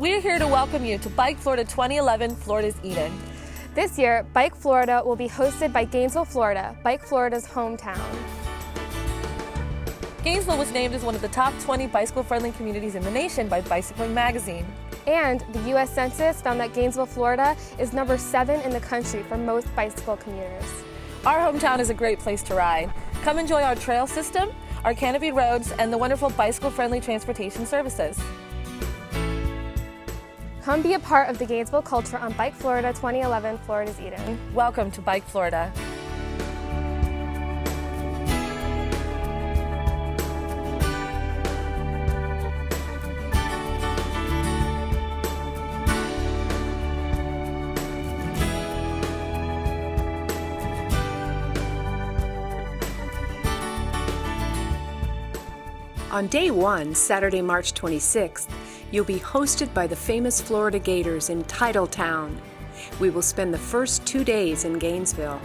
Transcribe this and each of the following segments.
We're here to welcome you to Bike Florida 2011, Florida's Eden. This year, Bike Florida will be hosted by Gainesville, Florida, Bike Florida's hometown. Gainesville was named as one of the top 20 bicycle-friendly communities in the nation by Bicycling Magazine. And the U.S. Census found that Gainesville, Florida is number 7 in the country for most bicycle commuters. Our hometown is a great place to ride. Come enjoy our trail system, our canopied roads, and the wonderful bicycle-friendly transportation services. Come be a part of the Gainesville culture on Bike Florida 2011, Florida's Eden. Welcome to Bike Florida. On day 1, Saturday, March 26th, you'll be hosted by the famous Florida Gators in Titletown. We will spend the first 2 days in Gainesville.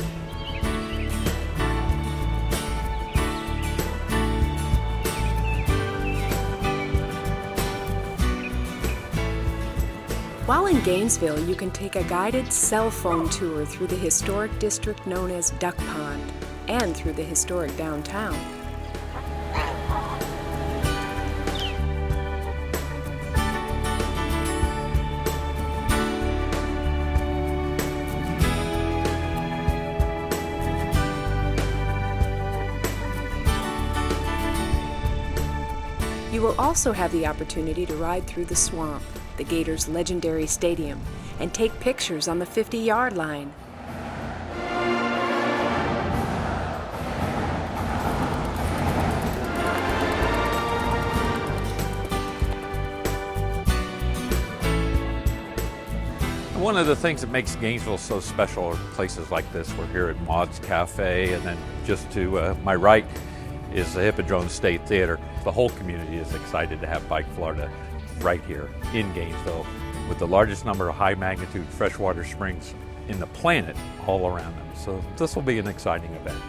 While in Gainesville, you can take a guided cell phone tour through the historic district known as Duck Pond and through the historic downtown. You will also have the opportunity to ride through the swamp, the Gators' legendary stadium, and take pictures on the 50-yard line. One of the things that makes Gainesville so special are places like this. We're here at Maud's Cafe, and then just to my right is the Hippodrome State Theater. The whole community is excited to have Bike Florida right here in Gainesville with the largest number of high magnitude freshwater springs in the planet all around them. So this will be an exciting event.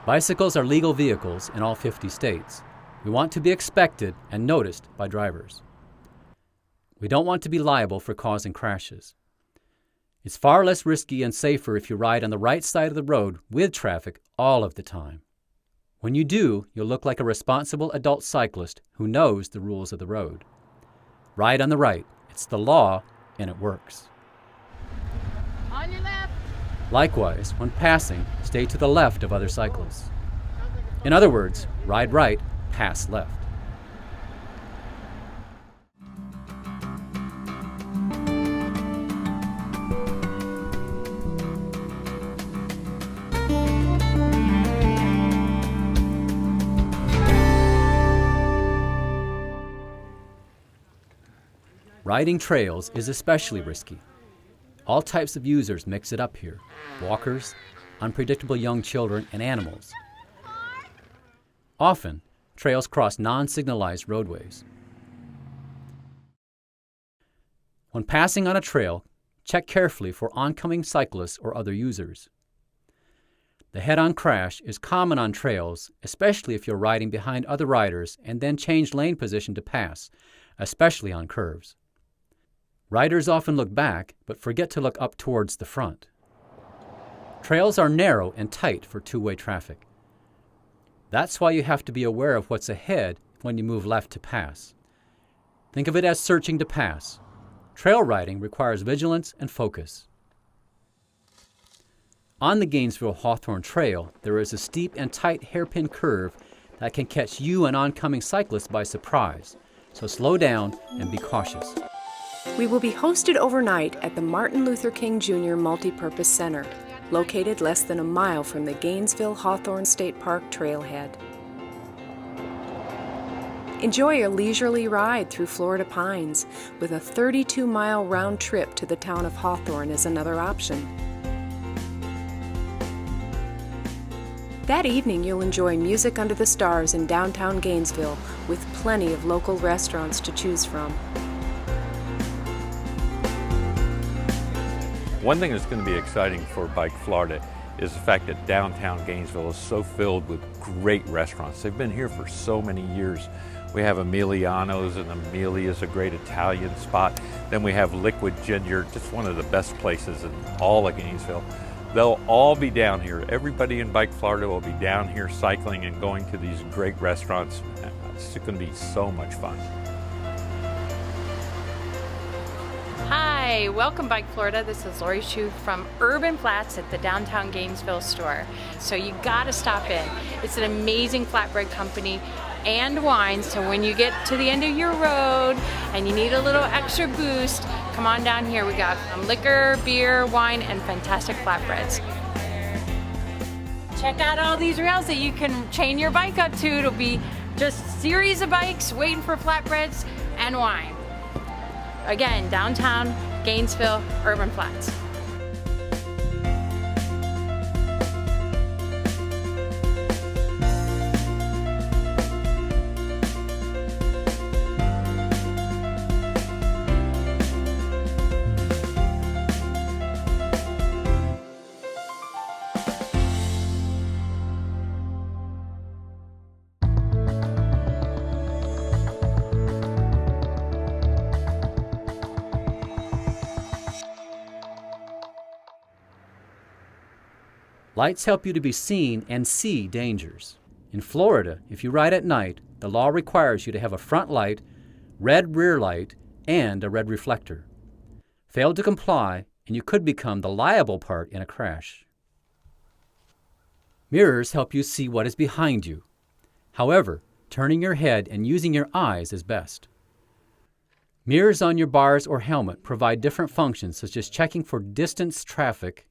Bicycles are legal vehicles in all 50 states. We want to be expected and noticed by drivers. We don't want to be liable for causing crashes. It's far less risky and safer if you ride on the right side of the road with traffic all of the time. When you do, you'll look like a responsible adult cyclist who knows the rules of the road. Ride on the right. It's the law, and it works. On your left. Likewise, when passing, stay to the left of other cyclists. In other words, ride right, pass left. Riding trails is especially risky. All types of users mix it up here: walkers, unpredictable young children, and animals. Often, trails cross non-signalized roadways. When passing on a trail, check carefully for oncoming cyclists or other users. The head-on crash is common on trails, especially if you're riding behind other riders and then change lane position to pass, especially on curves. Riders often look back, but forget to look up towards the front. Trails are narrow and tight for two-way traffic. That's why you have to be aware of what's ahead when you move left to pass. Think of it as searching to pass. Trail riding requires vigilance and focus. On the Gainesville-Hawthorne Trail, there is a steep and tight hairpin curve that can catch you and oncoming cyclists by surprise, so slow down and be cautious. We will be hosted overnight at the Martin Luther King Jr. Multipurpose Center, located less than a mile from the Gainesville-Hawthorne State Park trailhead. Enjoy a leisurely ride through Florida pines with a 32-mile round trip to the town of Hawthorne as another option. That evening, you'll enjoy music under the stars in downtown Gainesville with plenty of local restaurants to choose from. One thing that's going to be exciting for Bike Florida is the fact that downtown Gainesville is so filled with great restaurants. They've been here for so many years. We have Emiliano's, and Amelia is a great Italian spot. Then we have Liquid Ginger, just one of the best places in all of Gainesville. They'll all be down here. Everybody in Bike Florida will be down here cycling and going to these great restaurants. It's going to be so much fun. Hi, welcome Bike Florida. This is Lori Shu from Urban Flats at the downtown Gainesville store. So you gotta stop in. It's an amazing flatbread company and wine, so when you get to the end of your road and you need a little extra boost, come on down here. We got liquor, beer, wine, and fantastic flatbreads. Check out all these rails that you can chain your bike up to. It'll be just a series of bikes waiting for flatbreads and wine. Again, downtown Gainesville, Urban Flats. Lights help you to be seen and see dangers. In Florida, if you ride at night, the law requires you to have a front light, red rear light, and a red reflector. Fail to comply, and you could become the liable part in a crash. Mirrors help you see what is behind you. However, turning your head and using your eyes is best. Mirrors on your bars or helmet provide different functions, such as checking for distance traffic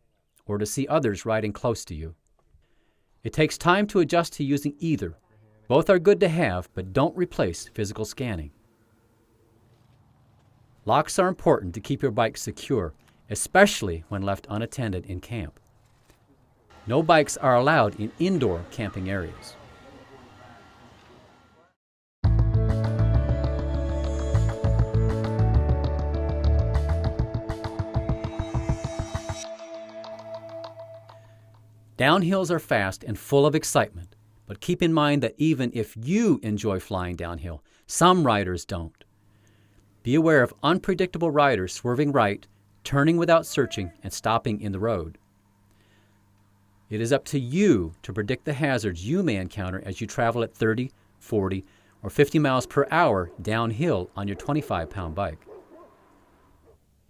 or to see others riding close to you. It takes time to adjust to using either. Both are good to have, but don't replace physical scanning. Locks are important to keep your bike secure, especially when left unattended in camp. No bikes are allowed in indoor camping areas. Downhills are fast and full of excitement, but keep in mind that even if you enjoy flying downhill, some riders don't. Be aware of unpredictable riders swerving right, turning without searching, and stopping in the road. It is up to you to predict the hazards you may encounter as you travel at 30, 40, or 50 miles per hour downhill on your 25-pound bike.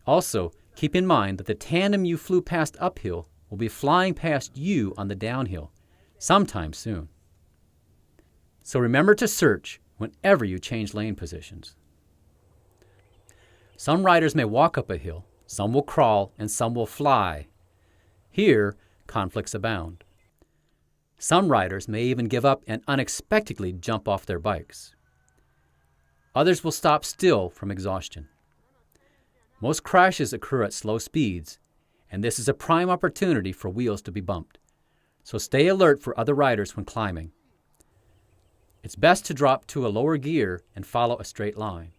Also, keep in mind that the tandem you flew past uphill will be flying past you on the downhill sometime soon. So remember to search whenever you change lane positions. Some riders may walk up a hill, some will crawl, and some will fly. Here, conflicts abound. Some riders may even give up and unexpectedly jump off their bikes. Others will stop still from exhaustion. Most crashes occur at slow speeds, and this is a prime opportunity for wheels to be bumped. So stay alert for other riders when climbing. It's best to drop to a lower gear and follow a straight line.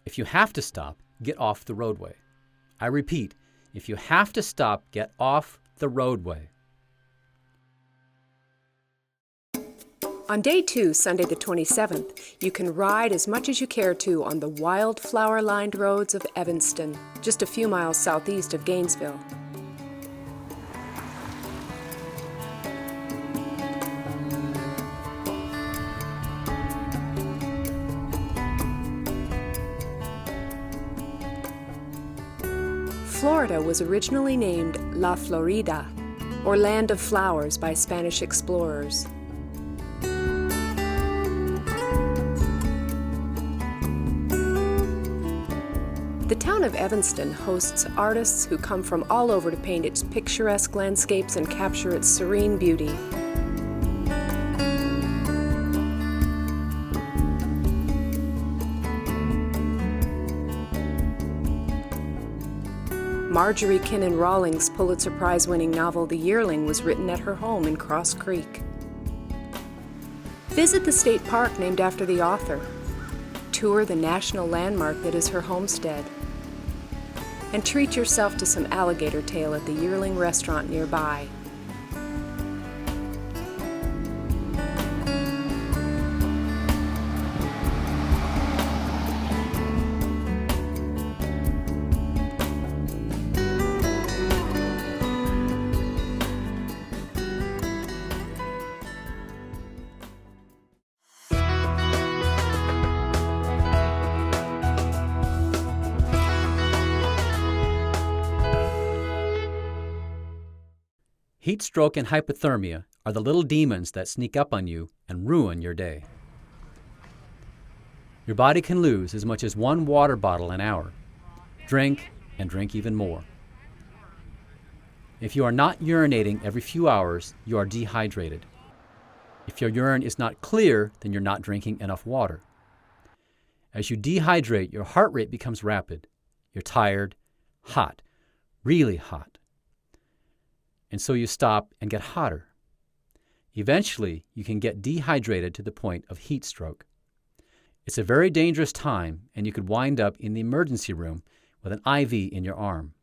If you have to stop, get off the roadway. I repeat, if you have to stop, get off the roadway. On day 2, Sunday the 27th, you can ride as much as you care to on the wildflower-lined roads of Evanston, just a few miles southeast of Gainesville. Florida was originally named La Florida, or Land of Flowers, by Spanish explorers. The town of Evanston hosts artists who come from all over to paint its picturesque landscapes and capture its serene beauty. Marjorie Kinnan Rawlings' Pulitzer Prize-winning novel The Yearling was written at her home in Cross Creek. Visit the state park named after the author. Tour the national landmark that is her homestead. And treat yourself to some alligator tail at the Yearling restaurant nearby. Heat stroke and hypothermia are the little demons that sneak up on you and ruin your day. Your body can lose as much as 1 water bottle an hour. Drink and drink even more. If you are not urinating every few hours, you are dehydrated. If your urine is not clear, then you're not drinking enough water. As you dehydrate, your heart rate becomes rapid. You're tired, hot, really hot. And so you stop and get hotter. Eventually, you can get dehydrated to the point of heat stroke. It's a very dangerous time, and you could wind up in the emergency room with an IV in your arm.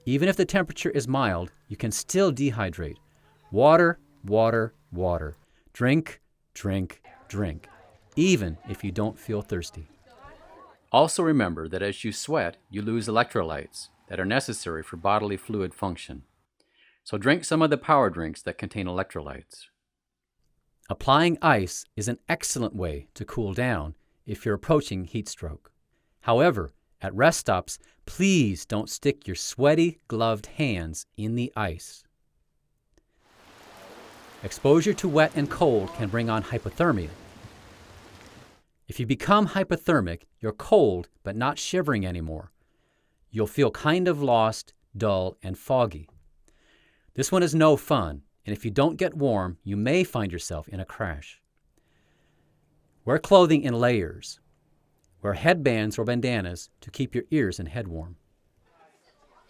Even if the temperature is mild, you can still dehydrate. Water, water, water. Drink, drink, drink, even if you don't feel thirsty. Also remember that as you sweat, you lose electrolytes that are necessary for bodily fluid function. So drink some of the power drinks that contain electrolytes. Applying ice is an excellent way to cool down if you're approaching heat stroke. However, at rest stops, please don't stick your sweaty, gloved hands in the ice. Exposure to wet and cold can bring on hypothermia. If you become hypothermic, you're cold but not shivering anymore. You'll feel kind of lost, dull, and foggy. This one is no fun, and if you don't get warm, you may find yourself in a crash. Wear clothing in layers. Wear headbands or bandanas to keep your ears and head warm.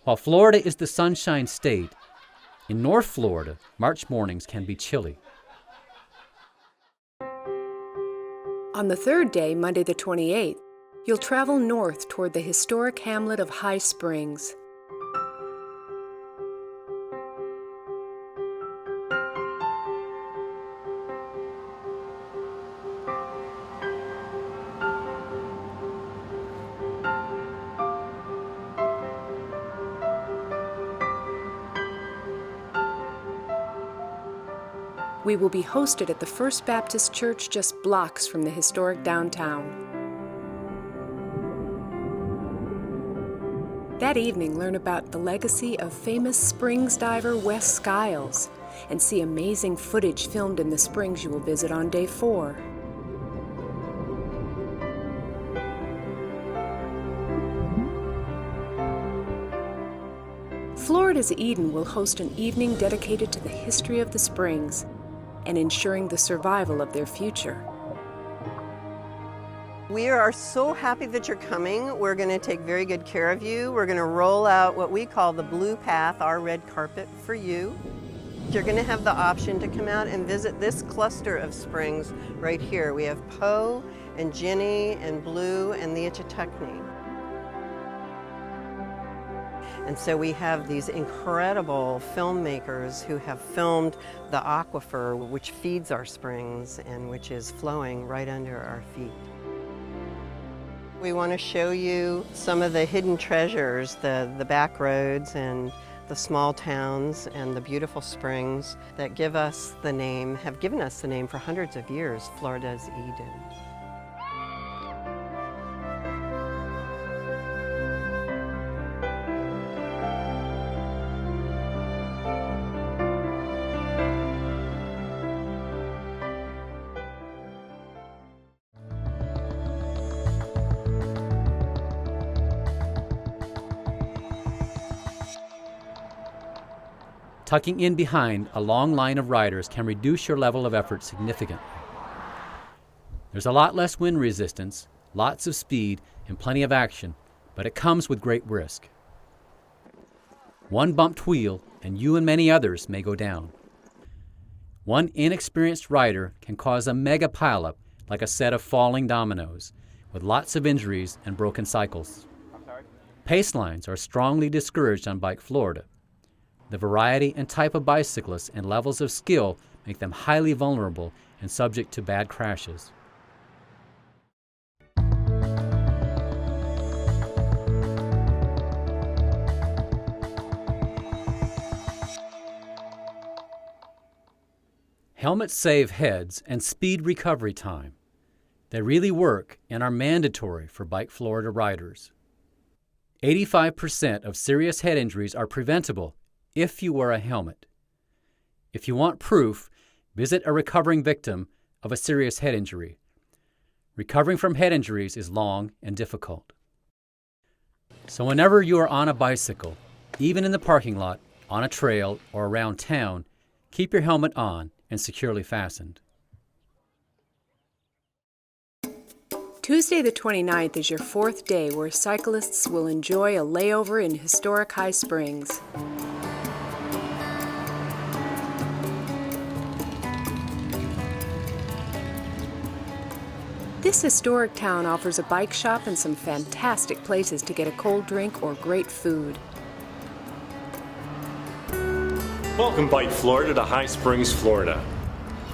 While Florida is the Sunshine State, in North Florida, March mornings can be chilly. On the third day, Monday the 28th, you'll travel north toward the historic hamlet of High Springs. We will be hosted at the First Baptist Church just blocks from the historic downtown. That evening, learn about the legacy of famous Springs diver Wes Skiles and see amazing footage filmed in the springs you will visit on day 4. Florida's Eden will host an evening dedicated to the history of the springs and ensuring the survival of their future. We are so happy that you're coming. We're going to take very good care of you. We're going to roll out what we call the Blue Path, our red carpet for you. You're going to have the option to come out and visit this cluster of springs right here. We have Poe and Ginny and Blue and the Ichetucknee. And so we have these incredible filmmakers who have filmed the aquifer which feeds our springs and which is flowing right under our feet. We want to show you some of the hidden treasures, the back roads and the small towns and the beautiful springs that have given us the name for hundreds of years, Florida's Eden. Tucking in behind a long line of riders can reduce your level of effort significantly. There's a lot less wind resistance, lots of speed, and plenty of action, but it comes with great risk. One bumped wheel, and you and many others may go down. One inexperienced rider can cause a mega pileup like a set of falling dominoes, with lots of injuries and broken cycles. Pace lines are strongly discouraged on Bike Florida. The variety and type of bicyclists and levels of skill make them highly vulnerable and subject to bad crashes. Helmets save heads and speed recovery time. They really work and are mandatory for Bike Florida riders. 85% of serious head injuries are preventable if you wear a helmet. If you want proof, visit a recovering victim of a serious head injury. Recovering from head injuries is long and difficult. So whenever you are on a bicycle, even in the parking lot, on a trail, or around town, keep your helmet on and securely fastened. Tuesday the 29th is your fourth day where cyclists will enjoy a layover in historic High Springs. This historic town offers a bike shop and some fantastic places to get a cold drink or great food. Welcome, Bike Florida, to High Springs, Florida.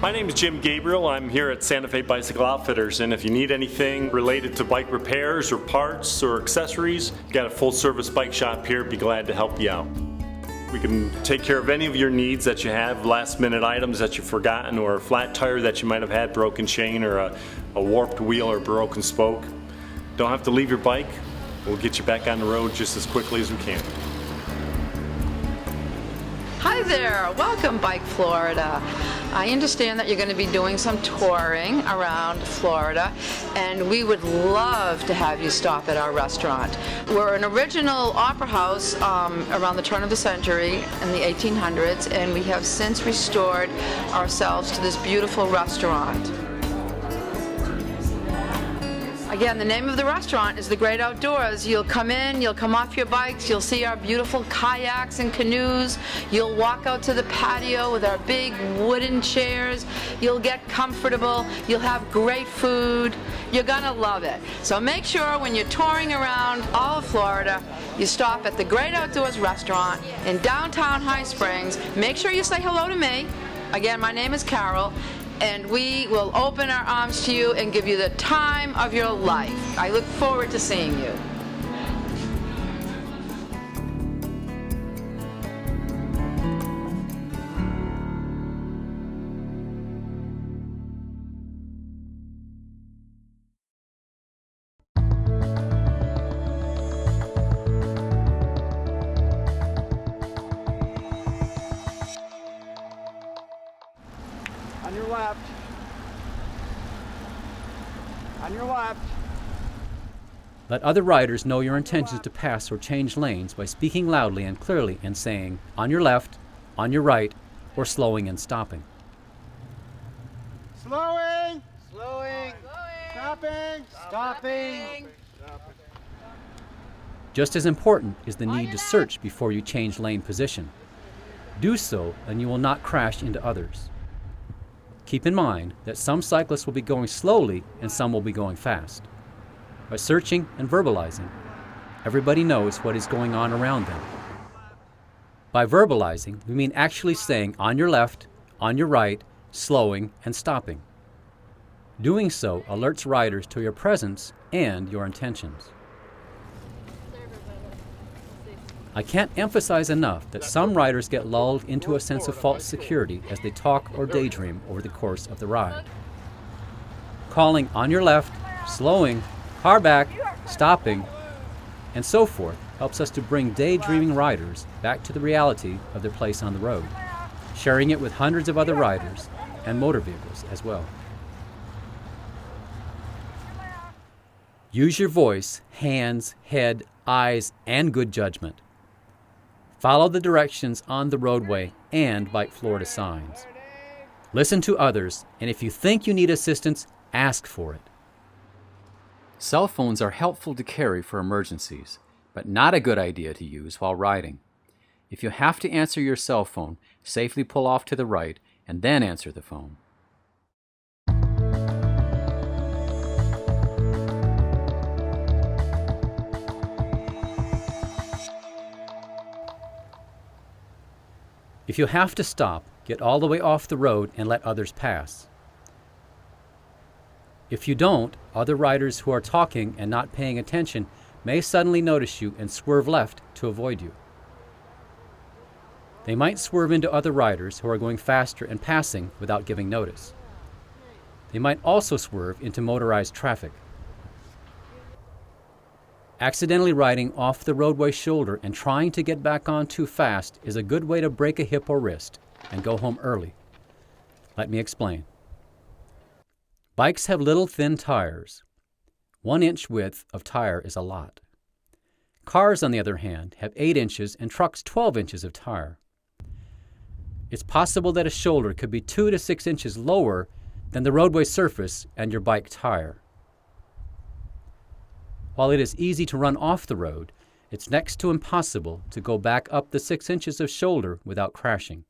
My name is Jim Gabriel. I'm here at Santa Fe Bicycle Outfitters, and if you need anything related to bike repairs or parts or accessories, you got a full-service bike shop here. Be glad to help you out. We can take care of any of your needs that you have, last-minute items that you've forgotten, or a flat tire that you might have had, broken chain, or a warped wheel or broken spoke. Don't have to leave your bike. We'll get you back on the road just as quickly as we can. Hi there, welcome Bike Florida. I understand that you're going to be doing some touring around Florida, and we would love to have you stop at our restaurant. We're an original opera house around the turn of the century in the 1800s, and we have since restored ourselves to this beautiful restaurant. Again, the name of the restaurant is The Great Outdoors. You'll come in, you'll come off your bikes, you'll see our beautiful kayaks and canoes. You'll walk out to the patio with our big wooden chairs. You'll get comfortable. You'll have great food. You're gonna love it. So make sure when you're touring around all of Florida, you stop at The Great Outdoors restaurant in downtown High Springs. Make sure you say hello to me. Again, my name is Carol. And we will open our arms to you and give you the time of your life. I look forward to seeing you. On your left. On your left. Let other riders know your intentions to pass or change lanes by speaking loudly and clearly and saying, on your left, on your right, or slowing and stopping. Slowing. Slowing. Stopping. Stopping. Just as important is the need to search before you change lane position. Do so, and you will not crash into others. Keep in mind that some cyclists will be going slowly and some will be going fast. By searching and verbalizing, everybody knows what is going on around them. By verbalizing, we mean actually saying on your left, on your right, slowing and stopping. Doing so alerts riders to your presence and your intentions. I can't emphasize enough that some riders get lulled into a sense of false security as they talk or daydream over the course of the ride. Calling on your left, slowing, car back, stopping, and so forth helps us to bring daydreaming riders back to the reality of their place on the road, sharing it with hundreds of other riders and motor vehicles as well. Use your voice, hands, head, eyes, and good judgment. Follow the directions on the roadway and Bike Florida signs. Listen to others, and if you think you need assistance, ask for it. Cell phones are helpful to carry for emergencies, but not a good idea to use while riding. If you have to answer your cell phone, safely pull off to the right and then answer the phone. If you have to stop, get all the way off the road and let others pass. If you don't, other riders who are talking and not paying attention may suddenly notice you and swerve left to avoid you. They might swerve into other riders who are going faster and passing without giving notice. They might also swerve into motorized traffic. Accidentally riding off the roadway shoulder and trying to get back on too fast is a good way to break a hip or wrist and go home early. Let me explain. Bikes have little thin tires. 1 inch width of tire is a lot. Cars, on the other hand, have 8 inches and trucks 12 inches of tire. It's possible that a shoulder could be 2 to 6 inches lower than the roadway surface and your bike tire. While it is easy to run off the road, it's next to impossible to go back up the 6 inches of shoulder without crashing.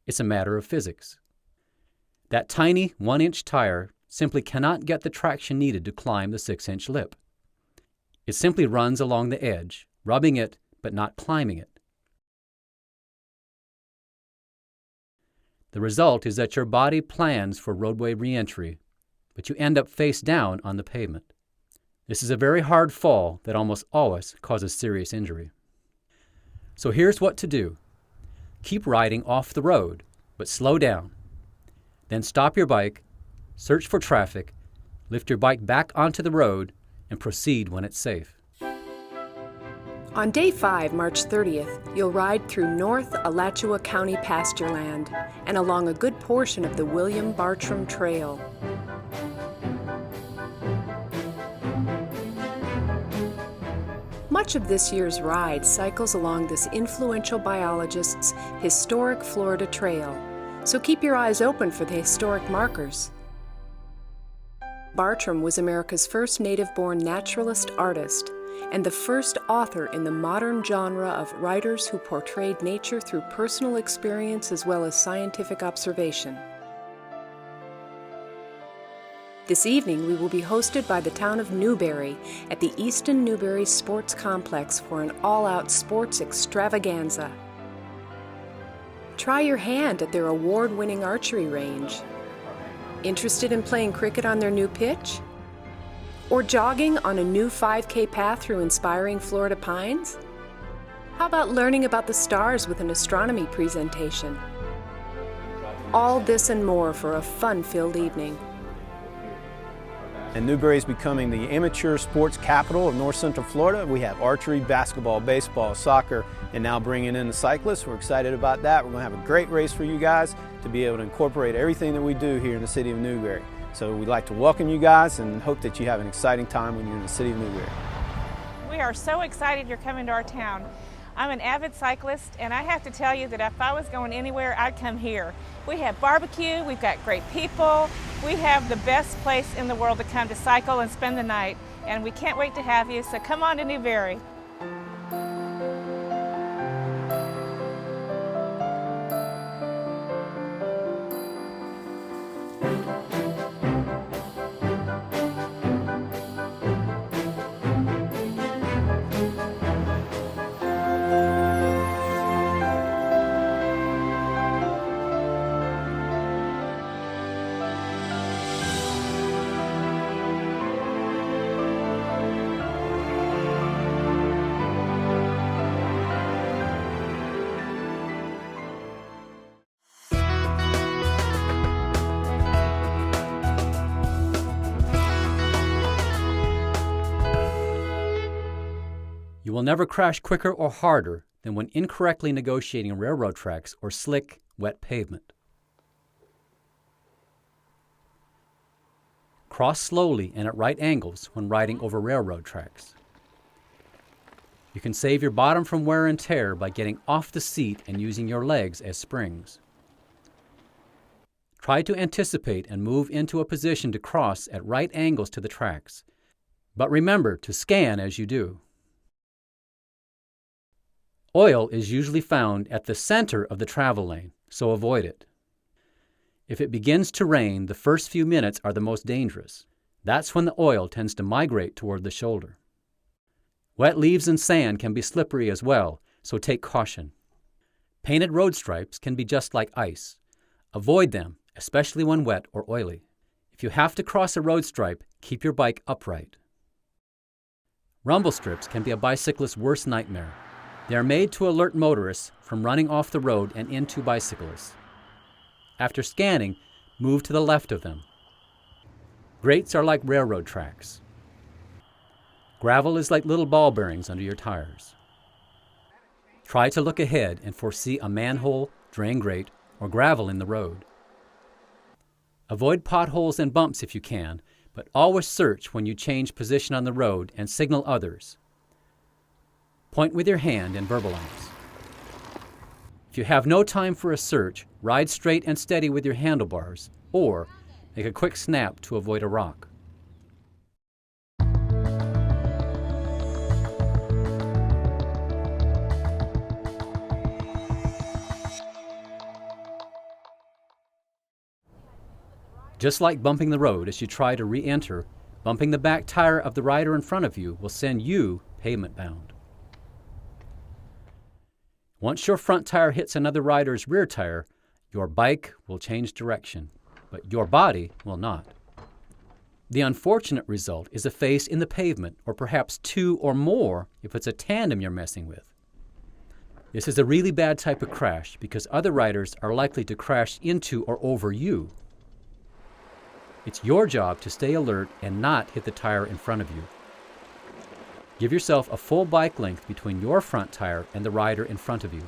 It's a matter of physics. That tiny 1 inch tire simply cannot get the traction needed to climb the 6 inch lip. It simply runs along the edge, rubbing it but not climbing it. The result is that your body plans for roadway re-entry, but you end up face down on the pavement. This is a very hard fall that almost always causes serious injury. So here's what to do. Keep riding off the road, but slow down. Then stop your bike, search for traffic, lift your bike back onto the road, and proceed when it's safe. On day 5, March 30th, you'll ride through North Alachua County pastureland and along a good portion of the William Bartram Trail. Much of this year's ride cycles along this influential biologist's historic Florida trail, so keep your eyes open for the historic markers. Bartram was America's first native-born naturalist artist and the first author in the modern genre of writers who portrayed nature through personal experience as well as scientific observation. This evening, we will be hosted by the town of Newberry at the Easton Newberry Sports Complex for an all-out sports extravaganza. Try your hand at their award-winning archery range. Interested in playing cricket on their new pitch? Or jogging on a new 5K path through inspiring Florida pines? How about learning about the stars with an astronomy presentation? All this and more for a fun-filled evening. And Newberry is becoming the amateur sports capital of North Central Florida. We have archery, basketball, baseball, soccer, and now bringing in the cyclists. We're excited about that. We're going to have a great race for you guys to be able to incorporate everything that we do here in the city of Newberry. So we'd like to welcome you guys and hope that you have an exciting time when you're in the city of Newberry. We are so excited you're coming to our town. I'm an avid cyclist, and I have to tell you that if I was going anywhere, I'd come here. We have barbecue, we've got great people, we have the best place in the world to come to cycle and spend the night, and we can't wait to have you, so come on to Newberry. You will never crash quicker or harder than when incorrectly negotiating railroad tracks or slick, wet pavement. Cross slowly and at right angles when riding over railroad tracks. You can save your bottom from wear and tear by getting off the seat and using your legs as springs. Try to anticipate and move into a position to cross at right angles to the tracks, but remember to scan as you do. Oil is usually found at the center of the travel lane, so avoid it. If it begins to rain, the first few minutes are the most dangerous. That's when the oil tends to migrate toward the shoulder. Wet leaves and sand can be slippery as well, so take caution. Painted road stripes can be just like ice. Avoid them, especially when wet or oily. If you have to cross a road stripe, keep your bike upright. Rumble strips can be a bicyclist's worst nightmare. They are made to alert motorists from running off the road and into bicyclists. After scanning, move to the left of them. Grates are like railroad tracks. Gravel is like little ball bearings under your tires. Try to look ahead and foresee a manhole, drain grate, or gravel in the road. Avoid potholes and bumps if you can, but always search when you change position on the road and signal others. Point with your hand and verbalize. If you have no time for a search, ride straight and steady with your handlebars, or make a quick snap to avoid a rock. Just like bumping the road as you try to re-enter, bumping the back tire of the rider in front of you will send you pavement-bound. Once your front tire hits another rider's rear tire, your bike will change direction, but your body will not. The unfortunate result is a face in the pavement, or perhaps two or more if it's a tandem you're messing with. This is a really bad type of crash because other riders are likely to crash into or over you. It's your job to stay alert and not hit the tire in front of you. Give yourself a full bike length between your front tire and the rider in front of you.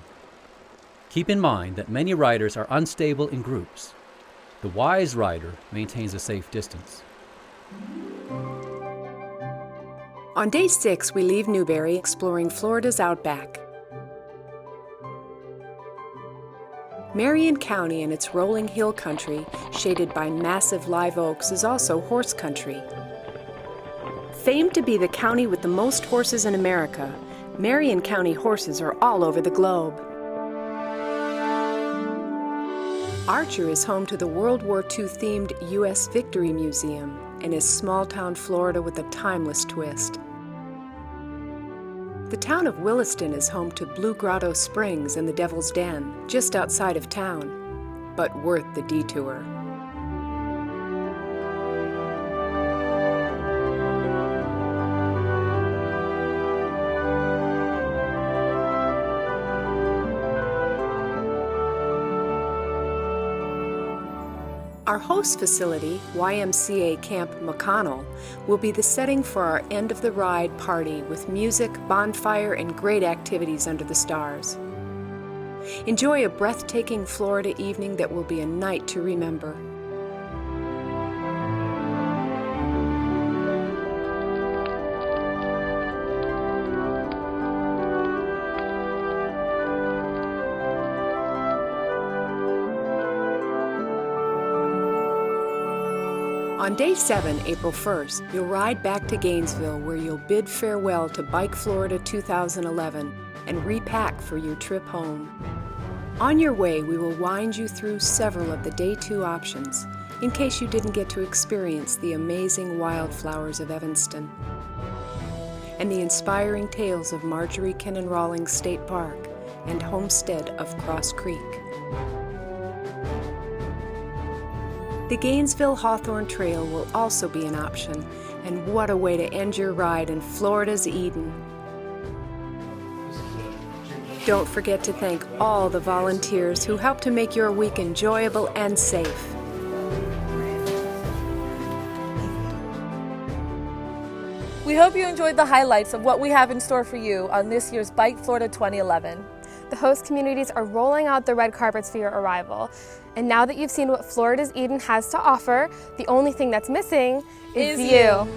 Keep in mind that many riders are unstable in groups. The wise rider maintains a safe distance. On day 6, we leave Newberry exploring Florida's Outback. Marion County and its rolling hill country, shaded by massive live oaks, is also horse country. Famed to be the county with the most horses in America, Marion County horses are all over the globe. Archer is home to the World War II-themed U.S. Victory Museum and is small-town Florida with a timeless twist. The town of Williston is home to Blue Grotto Springs and the Devil's Den, just outside of town, but worth the detour. Our host facility, YMCA Camp McConnell, will be the setting for our end-of-the-ride party with music, bonfire, and great activities under the stars. Enjoy a breathtaking Florida evening that will be a night to remember. On day 7, April 1st, you'll ride back to Gainesville where you'll bid farewell to Bike Florida 2011 and repack for your trip home. On your way, we will wind you through several of the day 2 options in case you didn't get to experience the amazing wildflowers of Evanston and the inspiring tales of Marjorie Kennan Rawlings State Park and homestead of Cross Creek. The Gainesville-Hawthorne Trail will also be an option, and what a way to end your ride in Florida's Eden. Don't forget to thank all the volunteers who help to make your week enjoyable and safe. We hope you enjoyed the highlights of what we have in store for you on this year's Bike Florida 2011. The host communities are rolling out the red carpets for your arrival. And now that you've seen what Florida's Eden has to offer, the only thing that's missing is you.